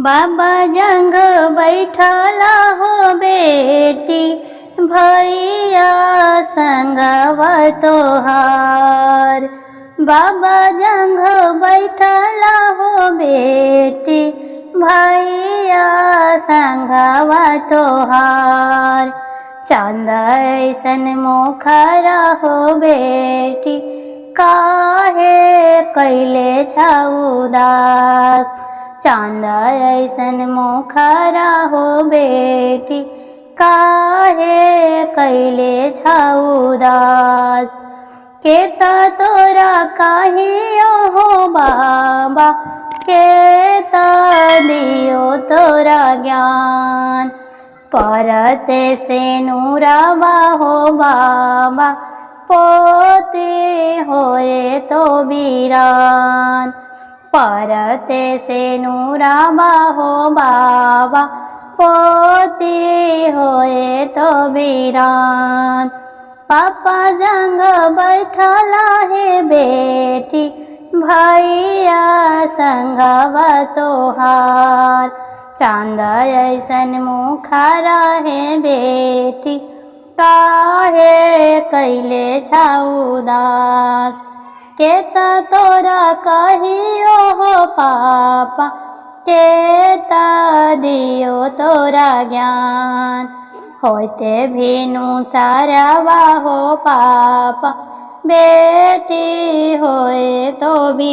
बाबा जंग बैठला हो बेटी भैया संगवा तोहार। बाबा जंग बैठला हो बेटी भैया संगवा तोहार। चांद ऐसन मुखरा हो बेटी काहे कैले छा उदास। चांद ऐसन मुखरा हो बेटी काहे कैले छा उदास। केता तोरा कहियो हो बाबा केता दियो तोरा ज्ञान। परते से नूराबा हो बाबा पोते होए तो वीरान। परते से नूराबा हो बाबा पोते होए तो वीरान। पापा जंग बैठला है बेटी भैया संगवा तोहार। चांद ऐसन मुखरा है बेटी काहे कैले छा उदास। केता तोरा कहियो हो पापा केता दियो तोरा ज्ञान। होते भीनु सारावा हो पापा बेटी होए तो भी